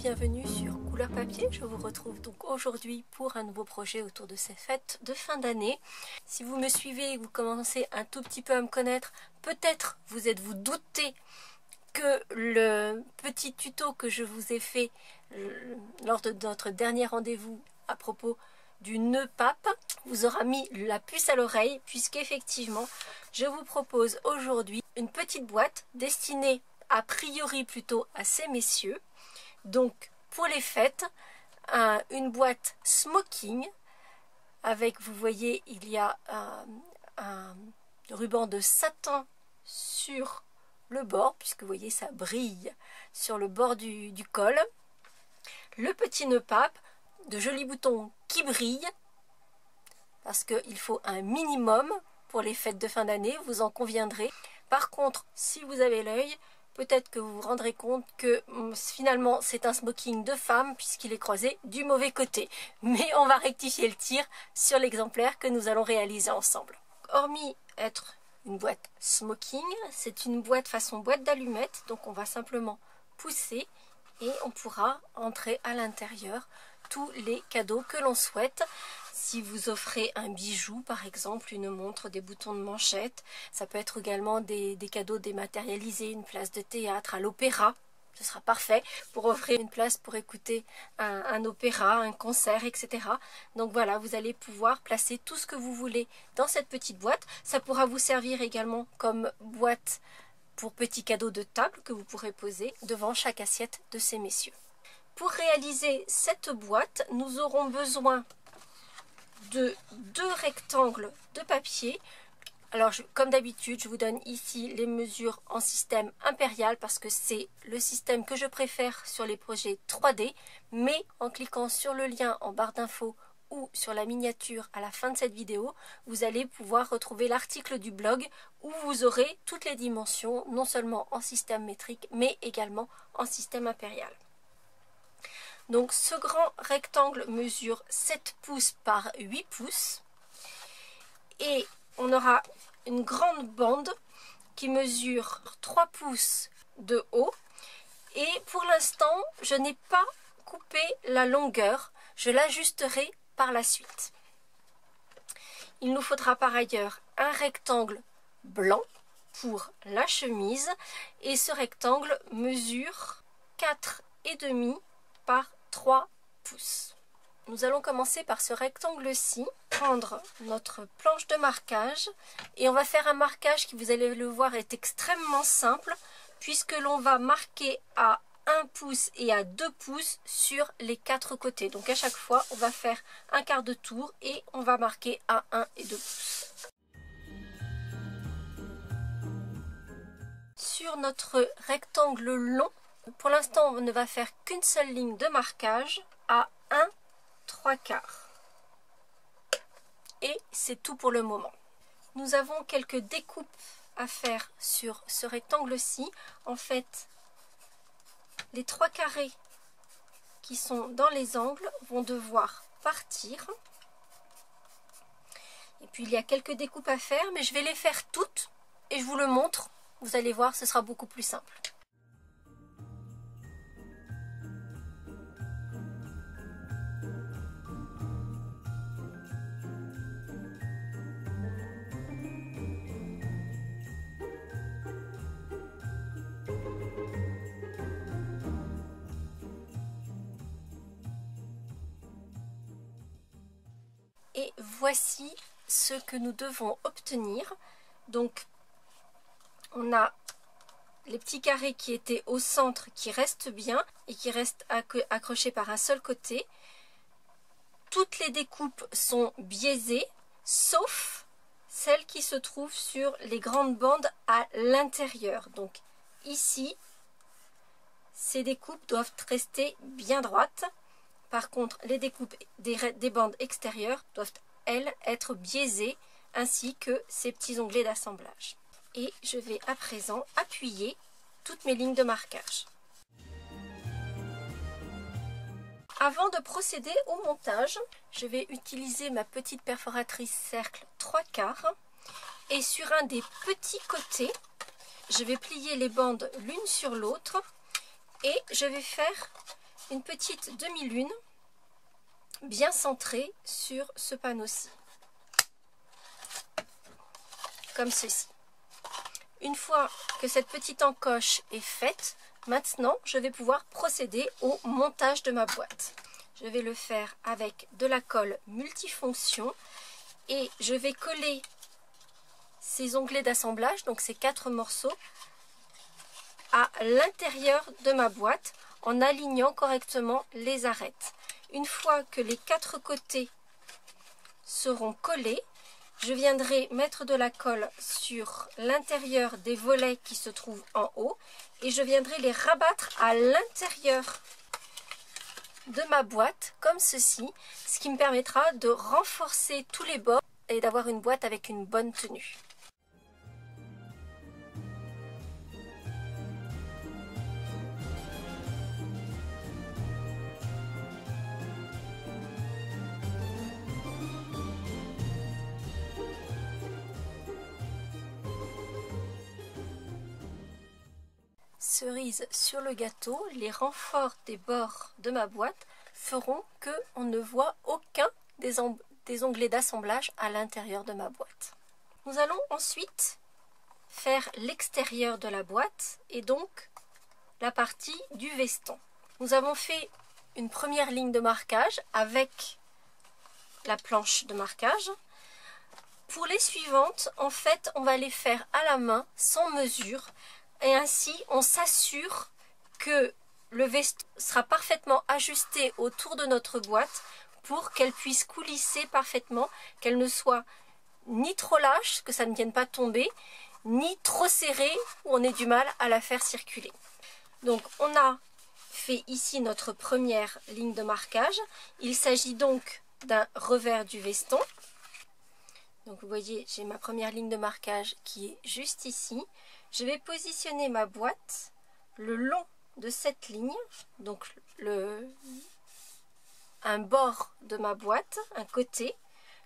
bienvenue sur Couleur Papier. Je vous retrouve donc aujourd'hui pour un nouveau projet autour de ces fêtes de fin d'année. Si vous me suivez et que vous commencez un tout petit peu à me connaître, peut-être vous êtes-vous douté que le petit tuto que je vous ai fait lors de notre dernier rendez-vous à propos du nœud pape vous aura mis la puce à l'oreille, puisqu'effectivement je vous propose aujourd'hui une petite boîte destinée a priori plutôt à ces messieurs. Donc pour les fêtes, une boîte smoking avec, vous voyez, il y a un ruban de satin sur le bord, puisque vous voyez ça brille sur le bord du col. Le petit nœud pape, de jolis boutons qui brillent, parce qu'il faut un minimum pour les fêtes de fin d'année, vous en conviendrez. Par contre, si vous avez l'œil, peut-être que vous vous rendrez compte que finalement c'est un smoking de femme puisqu'il est croisé du mauvais côté. Mais on va rectifier le tir sur l'exemplaire que nous allons réaliser ensemble. Hormis être une boîte smoking, c'est une boîte façon boîte d'allumettes, donc on va simplement pousser et on pourra entrer à l'intérieur tous les cadeaux que l'on souhaite. Si vous offrez un bijou, par exemple une montre, des boutons de manchette, ça peut être également des cadeaux dématérialisés, une place de théâtre, à l'opéra, ce sera parfait pour offrir une place pour écouter un opéra, un concert, etc. Donc voilà, vous allez pouvoir placer tout ce que vous voulez dans cette petite boîte. Ça pourra vous servir également comme boîte pour petits cadeaux de table que vous pourrez poser devant chaque assiette de ces messieurs. Pour réaliser cette boîte, nous aurons besoin de 2 rectangles de papier. Alors comme d'habitude, je vous donne ici les mesures en système impérial parce que c'est le système que je préfère sur les projets 3D, mais en cliquant sur le lien en barre d'infos ou sur la miniature à la fin de cette vidéo, vous allez pouvoir retrouver l'article du blog où vous aurez toutes les dimensions, non seulement en système métrique, mais également en système impérial. Donc ce grand rectangle mesure 7 pouces par 8 pouces et on aura une grande bande qui mesure 3 pouces de haut et pour l'instant je n'ai pas coupé la longueur, je l'ajusterai par la suite. Il nous faudra par ailleurs un rectangle blanc pour la chemise et ce rectangle mesure 4,5 par 3 pouces. Nous allons commencer par ce rectangle-ci, prendre notre planche de marquage et on va faire un marquage qui, vous allez le voir, est extrêmement simple puisque l'on va marquer à 1 pouce et à 2 pouces sur les 4 côtés. Donc à chaque fois, on va faire un quart de tour et on va marquer à 1 et 2 pouces. Sur notre rectangle long, pour l'instant, on ne va faire qu'une seule ligne de marquage à 1/3. Et c'est tout pour le moment. Nous avons quelques découpes à faire sur ce rectangle-ci. En fait, les 3 carrés qui sont dans les angles vont devoir partir. Et puis il y a quelques découpes à faire, mais je vais les faire toutes et je vous le montre. Vous allez voir, ce sera beaucoup plus simple. Et voici ce que nous devons obtenir. Donc on a les petits carrés qui étaient au centre qui restent bien et qui restent accrochés par un seul côté. Toutes les découpes sont biaisées sauf celles qui se trouvent sur les grandes bandes à l'intérieur. Donc ici, ces découpes doivent rester bien droites. Par contre, les découpes des bandes extérieures doivent, elles, être biaisées, ainsi que ces petits onglets d'assemblage. Et je vais à présent appuyer toutes mes lignes de marquage. Avant de procéder au montage, je vais utiliser ma petite perforatrice cercle 3/4 et sur un des petits côtés, je vais plier les bandes l'une sur l'autre et je vais faire une petite demi-lune bien centrée sur ce panneau-ci, comme ceci. Une fois que cette petite encoche est faite, maintenant je vais pouvoir procéder au montage de ma boîte. Je vais le faire avec de la colle multifonction et je vais coller ces onglets d'assemblage, donc ces 4 morceaux, à l'intérieur de ma boîte en alignant correctement les arêtes. Une fois que les 4 côtés seront collés, je viendrai mettre de la colle sur l'intérieur des volets qui se trouvent en haut et je viendrai les rabattre à l'intérieur de ma boîte comme ceci, ce qui me permettra de renforcer tous les bords et d'avoir une boîte avec une bonne tenue. Cerise sur le gâteau, les renforts des bords de ma boîte feront qu'on ne voit aucun des onglets d'assemblage à l'intérieur de ma boîte. Nous allons ensuite faire l'extérieur de la boîte et donc la partie du veston. Nous avons fait une première ligne de marquage avec la planche de marquage. Pour les suivantes, en fait, on va les faire à la main, sans mesure. Et ainsi, on s'assure que le veston sera parfaitement ajusté autour de notre boîte pour qu'elle puisse coulisser parfaitement, qu'elle ne soit ni trop lâche, que ça ne vienne pas tomber, ni trop serrée où on ait du mal à la faire circuler. Donc, on a fait ici notre première ligne de marquage. Il s'agit donc d'un revers du veston. Donc, vous voyez, j'ai ma première ligne de marquage qui est juste ici. Je vais positionner ma boîte le long de cette ligne, donc un bord de ma boîte, un côté,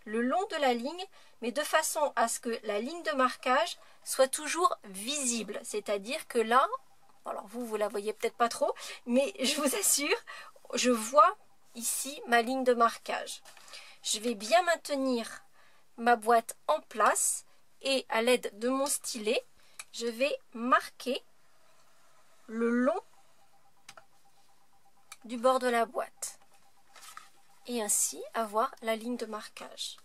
le long de la ligne, mais de façon à ce que la ligne de marquage soit toujours visible. C'est-à-dire que là, alors vous la voyez peut-être pas trop, mais je vous assure, je vois ici ma ligne de marquage. Je vais bien maintenir ma boîte en place et à l'aide de mon stylet, je vais marquer le long du bord de la boîte et ainsi avoir la ligne de marquage.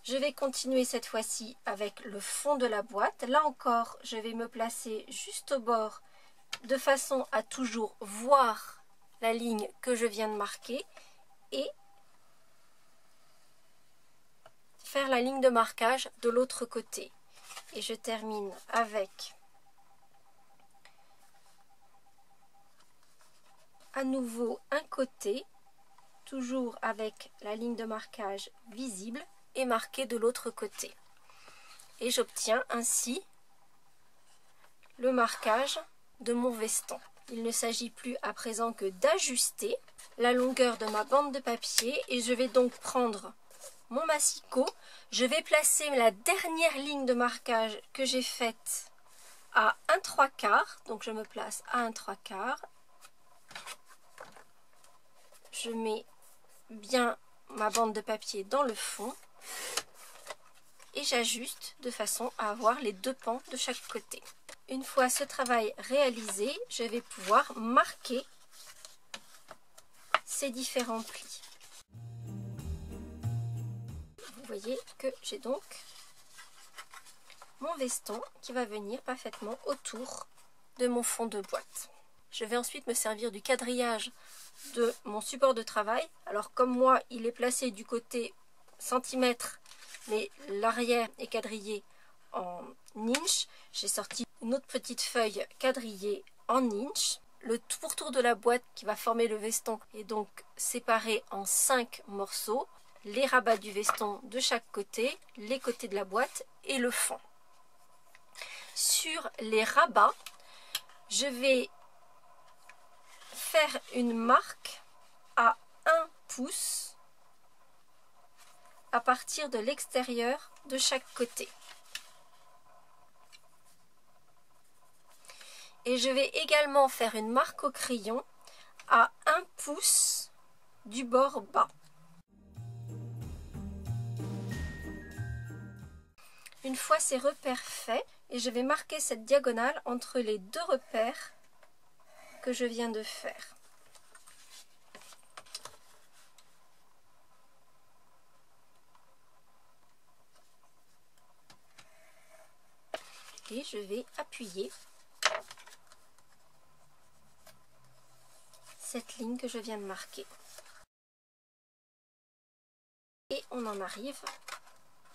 Je vais continuer cette fois-ci avec le fond de la boîte. Là encore, je vais me placer juste au bord de façon à toujours voir la ligne que je viens de marquer et faire la ligne de marquage de l'autre côté. Et je termine avec à nouveau un côté, toujours avec la ligne de marquage visible et marqué de l'autre côté. Et j'obtiens ainsi le marquage de mon veston. Il ne s'agit plus à présent que d'ajuster la longueur de ma bande de papier et je vais donc prendre mon massicot. Je vais placer la dernière ligne de marquage que j'ai faite à 1/3. Donc je me place à 1/3. Je mets bien ma bande de papier dans le fond et j'ajuste de façon à avoir les 2 pans de chaque côté. Une fois ce travail réalisé, je vais pouvoir marquer ces différents plis. Vous voyez que j'ai donc mon veston qui va venir parfaitement autour de mon fond de boîte. Je vais ensuite me servir du quadrillage de mon support de travail. Alors comme moi, il est placé du côté centimètre, mais l'arrière est quadrillé en inch. J'ai sorti une autre petite feuille quadrillée en inch. Le pourtour de la boîte qui va former le veston est donc séparé en 5 morceaux. Les rabats du veston de chaque côté, les côtés de la boîte et le fond. Sur les rabats, je vais faire une marque à 1 pouce à partir de l'extérieur de chaque côté. Et je vais également faire une marque au crayon à 1 pouce du bord bas. Une fois ces repères faits, et je vais marquer cette diagonale entre les deux repères que je viens de faire. Et je vais appuyer cette ligne que je viens de marquer. Et on en arrive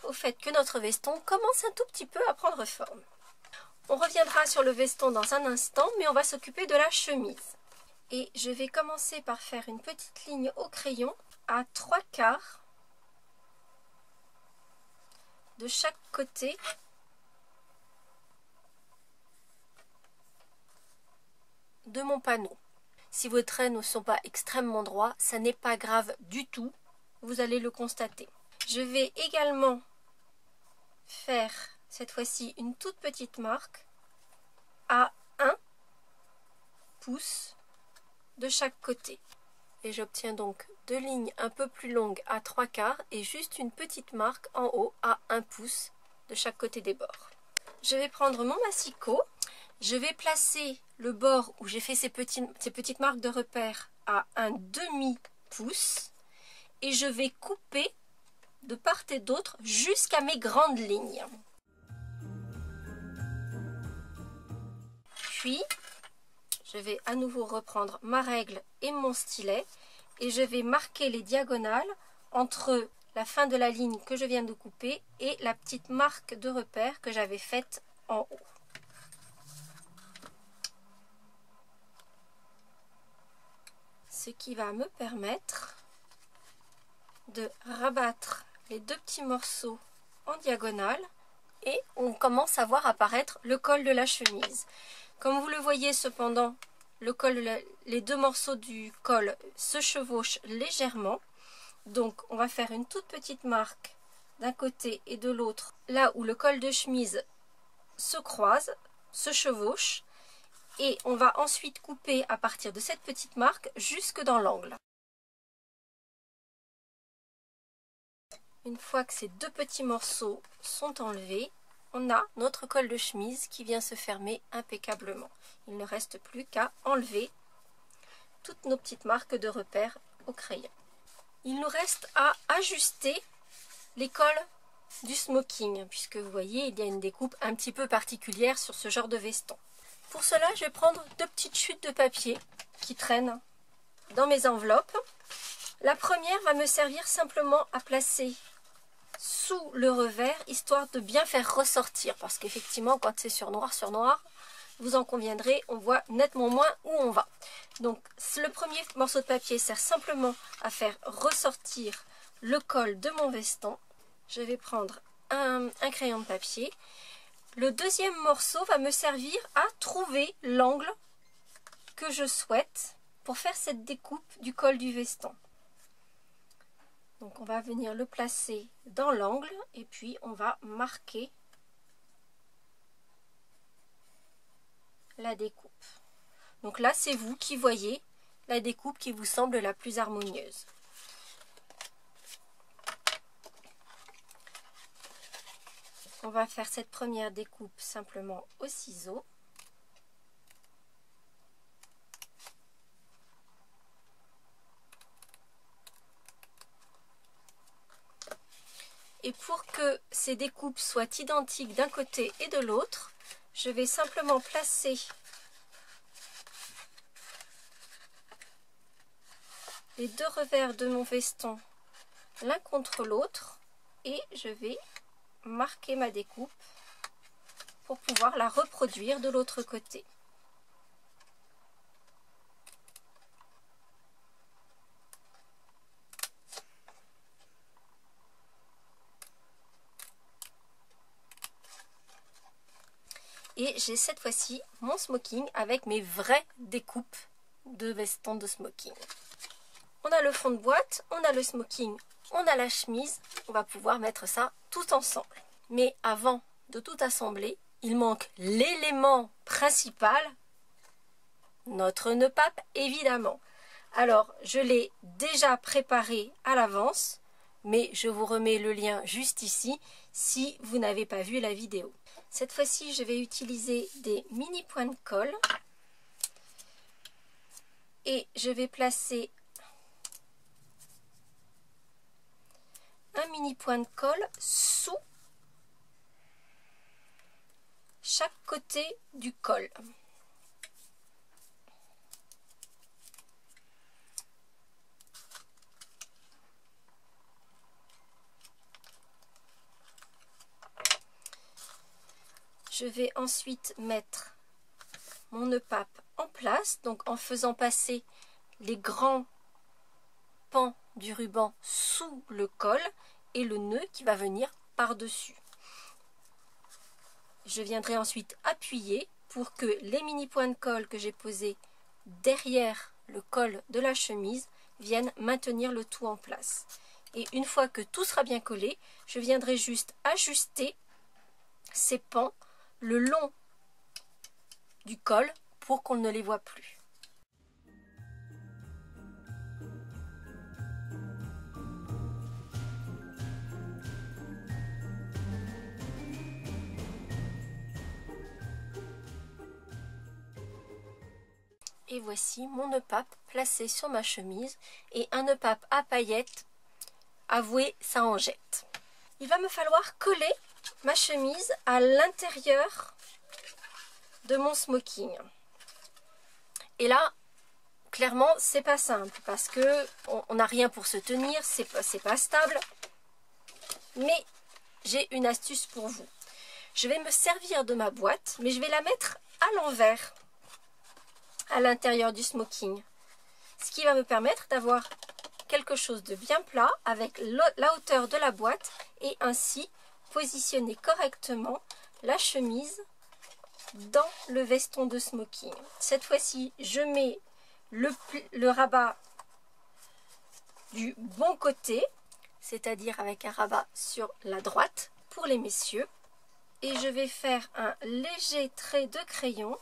au fait que notre veston commence un tout petit peu à prendre forme. On reviendra sur le veston dans un instant, mais on va s'occuper de la chemise. Et je vais commencer par faire une petite ligne au crayon à 3/4 de chaque côté de mon panneau. Si vos traits ne sont pas extrêmement droits, ça n'est pas grave du tout, vous allez le constater. Je vais également faire cette fois-ci une toute petite marque à 1 pouce de chaque côté. Et j'obtiens donc deux lignes un peu plus longues à 3/4 et juste une petite marque en haut à 1 pouce de chaque côté des bords. Je vais prendre mon massicot, je vais placer le bord où j'ai fait ces petites marques de repère à un demi-pouce et je vais couper de part et d'autre jusqu'à mes grandes lignes. Puis, je vais à nouveau reprendre ma règle et mon stylet et je vais marquer les diagonales entre la fin de la ligne que je viens de couper et la petite marque de repère que j'avais faite en haut. Ce qui va me permettre de rabattre les deux petits morceaux en diagonale et on commence à voir apparaître le col de la chemise. Comme vous le voyez cependant, les deux morceaux du col se chevauchent légèrement. Donc on va faire une toute petite marque d'un côté et de l'autre, là où le col de chemise se croise, se chevauche. Et on va ensuite couper à partir de cette petite marque jusque dans l'angle. Une fois que ces deux petits morceaux sont enlevés, on a notre col de chemise qui vient se fermer impeccablement. Il ne reste plus qu'à enlever toutes nos petites marques de repère au crayon. Il nous reste à ajuster les cols du smoking, puisque vous voyez, il y a une découpe un petit peu particulière sur ce genre de veston. Pour cela, je vais prendre deux petites chutes de papier qui traînent dans mes enveloppes. La première va me servir simplement à placer sous le revers, histoire de bien faire ressortir. Parce qu'effectivement, quand c'est sur noir, vous en conviendrez, on voit nettement moins où on va. Donc, le premier morceau de papier sert simplement à faire ressortir le col de mon veston. Je vais prendre un crayon de papier. Le deuxième morceau va me servir à trouver l'angle que je souhaite pour faire cette découpe du col du veston. Donc on va venir le placer dans l'angle et puis on va marquer la découpe. Donc là c'est vous qui voyez la découpe qui vous semble la plus harmonieuse. On va faire cette première découpe simplement au ciseau. Et pour que ces découpes soient identiques d'un côté et de l'autre, je vais simplement placer les deux revers de mon veston l'un contre l'autre et je vais marquer ma découpe pour pouvoir la reproduire de l'autre côté. Et j'ai cette fois-ci mon smoking avec mes vraies découpes de vestons de smoking. On a le fond de boîte, on a le smoking, on a la chemise. On va pouvoir mettre ça tout ensemble. Mais avant de tout assembler, il manque l'élément principal, notre nœud pape évidemment. Alors, je l'ai déjà préparé à l'avance, mais je vous remets le lien juste ici si vous n'avez pas vu la vidéo. Cette fois-ci, je vais utiliser des mini points de colle et je vais placer un mini point de colle sous chaque côté du col. Je vais ensuite mettre mon nœud pape en place, donc en faisant passer les grands pans du ruban sous le col et le nœud qui va venir par-dessus. Je viendrai ensuite appuyer pour que les mini points de colle que j'ai posés derrière le col de la chemise viennent maintenir le tout en place. Et une fois que tout sera bien collé, je viendrai juste ajuster ces pans le long du col pour qu'on ne les voit plus. Et voici mon nœud pape placé sur ma chemise et un nœud pape à paillettes. Avouez, ça en jette. Il va me falloir coller ma chemise à l'intérieur de mon smoking. Et là, clairement, c'est pas simple parce que on n'a rien pour se tenir, c'est pas stable. Mais j'ai une astuce pour vous. Je vais me servir de ma boîte, mais je vais la mettre à l'envers, à l'intérieur du smoking. Ce qui va me permettre d'avoir quelque chose de bien plat avec la hauteur de la boîte et ainsi positionner correctement la chemise dans le veston de smoking. Cette fois-ci, je mets le rabat du bon côté, c'est-à-dire avec un rabat sur la droite pour les messieurs. Et je vais faire un léger trait de crayon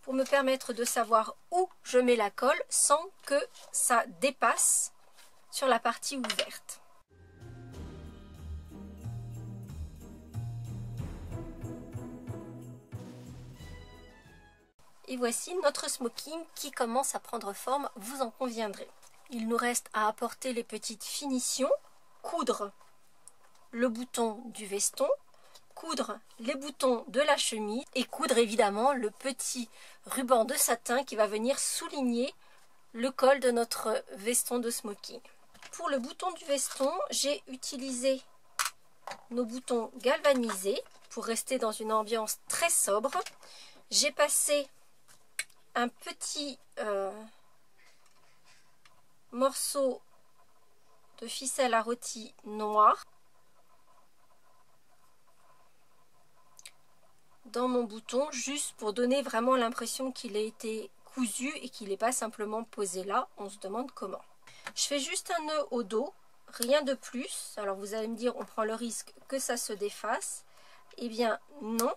pour me permettre de savoir où je mets la colle sans que ça dépasse sur la partie ouverte. Et voici notre smoking qui commence à prendre forme, vous en conviendrez. Il nous reste à apporter les petites finitions, coudre le bouton du veston, coudre les boutons de la chemise et coudre évidemment le petit ruban de satin qui va venir souligner le col de notre veston de smoking. Pour le bouton du veston, j'ai utilisé nos boutons galvanisés pour rester dans une ambiance très sobre. J'ai passé un petit morceau de ficelle à rôti noir dans mon bouton, juste pour donner vraiment l'impression qu'il a été cousu et qu'il n'est pas simplement posé là. On se demande comment. Je fais juste un nœud au dos, rien de plus. Alors vous allez me dire, on prend le risque que ça se défasse. Eh bien non,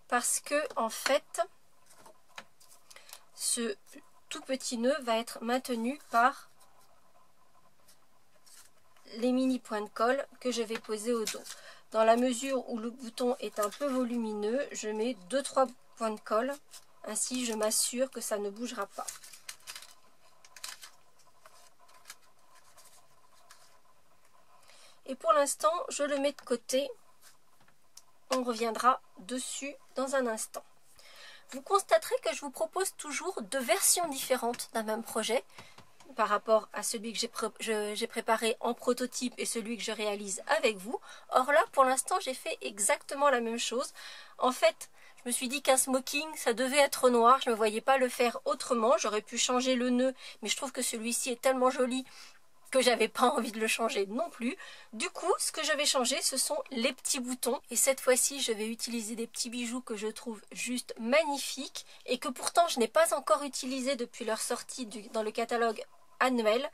parce que en fait, ce tout petit nœud va être maintenu par les mini points de colle que je vais poser au dos. Dans la mesure où le bouton est un peu volumineux, je mets 2-3 points de colle. Ainsi, je m'assure que ça ne bougera pas. Et pour l'instant, je le mets de côté. On reviendra dessus dans un instant. Vous constaterez que je vous propose toujours deux versions différentes d'un même projet par rapport à celui que j'ai préparé en prototype et celui que je réalise avec vous. Or là, pour l'instant, j'ai fait exactement la même chose. En fait, je me suis dit qu'un smoking, ça devait être noir. Je ne me voyais pas le faire autrement. J'aurais pu changer le nœud, mais je trouve que celui-ci est tellement joli que j'avais pas envie de le changer non plus. Du coup, ce que je vais changer, ce sont les petits boutons. Et cette fois-ci, je vais utiliser des petits bijoux que je trouve juste magnifiques et que pourtant, je n'ai pas encore utilisés depuis leur sortie dans le catalogue annuel.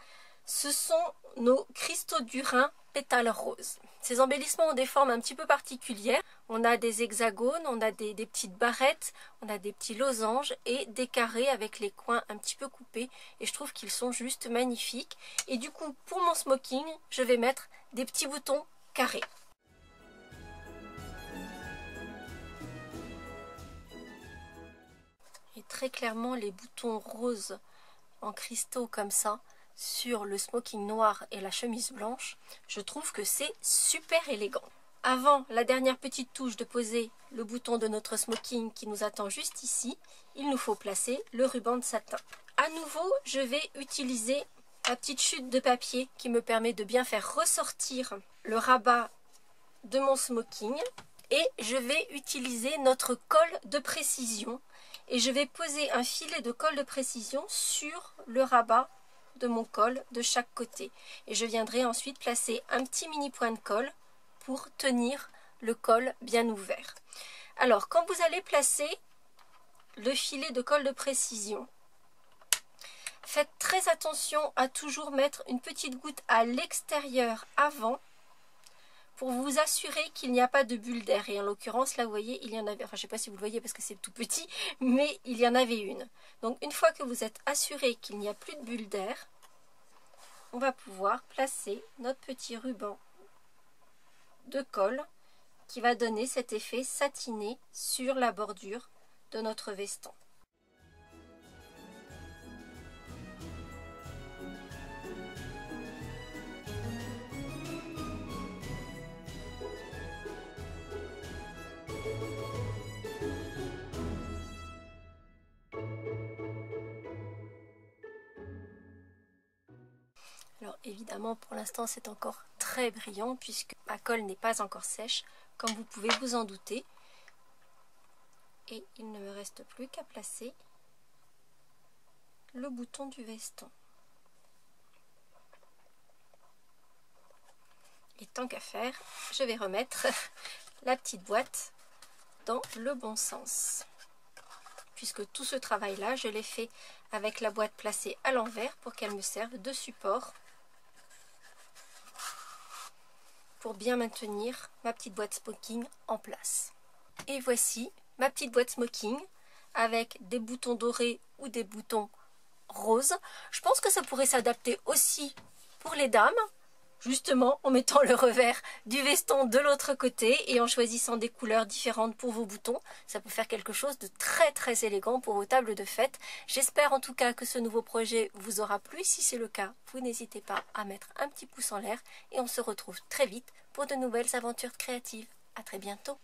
Ce sont nos cristaux du Rhin pétales roses. Ces embellissements ont des formes un petit peu particulières. On a des hexagones, on a des petites barrettes, on a des petits losanges et des carrés avec les coins un petit peu coupés. Et je trouve qu'ils sont juste magnifiques. Et du coup, pour mon smoking, je vais mettre des petits boutons carrés. Et très clairement, les boutons roses en cristaux comme ça, sur le smoking noir et la chemise blanche, je trouve que c'est super élégant. Avant la dernière petite touche de poser le bouton de notre smoking qui nous attend juste ici, il nous faut placer le ruban de satin. À nouveau, je vais utiliser ma petite chute de papier qui me permet de bien faire ressortir le rabat de mon smoking. Et je vais utiliser notre colle de précision et je vais poser un filet de colle de précision sur le rabat de mon col de chaque côté. Et je viendrai ensuite placer un petit mini point de colle pour tenir le col bien ouvert. Alors, quand vous allez placer le filet de colle de précision, faites très attention à toujours mettre une petite goutte à l'extérieur avant pour vous assurer qu'il n'y a pas de bulle d'air. Et en l'occurrence, là, vous voyez, il y en avait, enfin, je ne sais pas si vous le voyez parce que c'est tout petit, mais il y en avait une. Donc, une fois que vous êtes assuré qu'il n'y a plus de bulle d'air, on va pouvoir placer notre petit ruban de colle qui va donner cet effet satiné sur la bordure de notre veston. Alors évidemment pour l'instant c'est encore très brillant puisque ma colle n'est pas encore sèche comme vous pouvez vous en douter. Et il ne me reste plus qu'à placer le bouton du veston. Et tant qu'à faire, je vais remettre la petite boîte dans le bon sens. Puisque tout ce travail-là, je l'ai fait avec la boîte placée à l'envers pour qu'elle me serve de support pour bien maintenir ma petite boîte smoking en place. Et voici ma petite boîte smoking avec des boutons dorés ou des boutons roses. Je pense que ça pourrait s'adapter aussi pour les dames, justement en mettant le revers du veston de l'autre côté et en choisissant des couleurs différentes pour vos boutons. Ça peut faire quelque chose de très élégant pour vos tables de fête. J'espère en tout cas que ce nouveau projet vous aura plu. Si c'est le cas, vous n'hésitez pas à mettre un petit pouce en l'air et on se retrouve très vite pour de nouvelles aventures créatives. À très bientôt.